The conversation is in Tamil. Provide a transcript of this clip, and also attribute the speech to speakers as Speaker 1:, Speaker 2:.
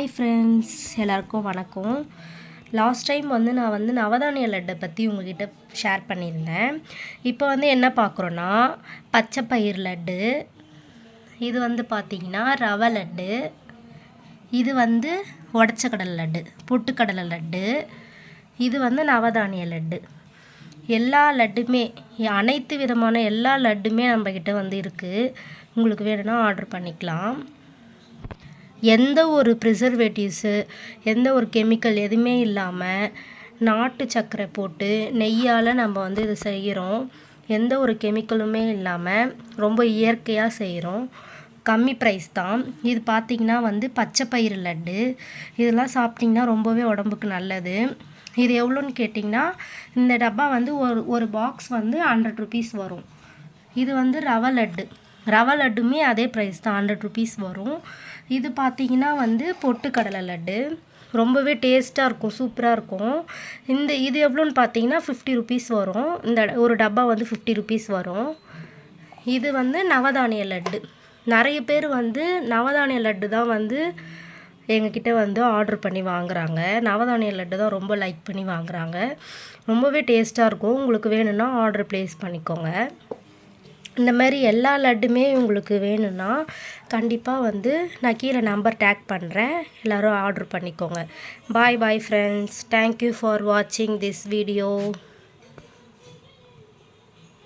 Speaker 1: ஹாய் ஃப்ரெண்ட்ஸ், எல்லாருக்கும் வணக்கம். லாஸ்ட் டைம் நான் நவதானிய லட்டை பற்றி உங்ககிட்ட ஷேர் பண்ணியிருந்தேன். இப்போ என்ன பார்க்குறோன்னா, பச்சை பயிர் லட்டு, இது பார்த்திங்கன்னா ரவை லட்டு, இது உடச்ச கடலை லட்டு, பொட்டுக்கடலை லட்டு, இது நவதானிய லட்டு. எல்லா லட்டுமே, அனைத்து விதமான எல்லா லட்டுமே நம்மக்கிட்ட இருக்குது. உங்களுக்கு வேணும்னா ஆர்டர் பண்ணிக்கலாம். எந்த ஒரு ப்ரிசர்வேட்டிவ்ஸு, எந்த ஒரு கெமிக்கல் எதுவுமே இல்லாமல் நாட்டு சர்க்கரை போட்டு நெய்யால் நம்ம இது செய்கிறோம். எந்த ஒரு கெமிக்கலுமே இல்லாமல் ரொம்ப இயற்கையாக செய்கிறோம். கம்மி ப்ரைஸ் தான். இது பார்த்திங்கன்னா பச்சை பயிறு லட்டு. இதெல்லாம் சாப்பிட்டிங்கன்னா ரொம்பவே உடம்புக்கு நல்லது. இது எவ்வளோன்னு கேட்டிங்கன்னா, இந்த டப்பா ஒரு பாக்ஸ் 100 ருபீஸ் வரும். இது ரவை லட்டு. ரவை லட்டுமே அதே ப்ரைஸ் தான், 100 ருபீஸ் வரும். இது பார்த்திங்கன்னா பொட்டுக்கடலை லட்டு. ரொம்பவே டேஸ்ட்டாக இருக்கும், சூப்பராக இருக்கும். இது எவ்வளோன்னு பார்த்தீங்கன்னா 50 ருபீஸ் வரும். இந்த ஒரு டப்பா 50 ருபீஸ் வரும். இது நவதானிய லட்டு. நிறைய பேர் நவதானிய லட்டு தான் எங்ககிட்ட ஆர்டர் பண்ணி வாங்குகிறாங்க. நவதானிய லட்டு தான் ரொம்ப லைக் பண்ணி வாங்குகிறாங்க. ரொம்பவே டேஸ்ட்டாக இருக்கும். உங்களுக்கு வேணும்னா ஆர்டர் ப்ளேஸ் பண்ணிக்கோங்க. இந்த மாதிரி எல்லா லட்டுமே உங்களுக்கு வேணும்னா கண்டிப்பாக நான் கீழே நம்பர் டேக் பண்ணுறேன். எல்லோரும் ஆர்டர் பண்ணிக்கோங்க. பாய் பாய் ஃப்ரெண்ட்ஸ். தேங்க்யூ ஃபார் வாட்சிங் திஸ் வீடியோ.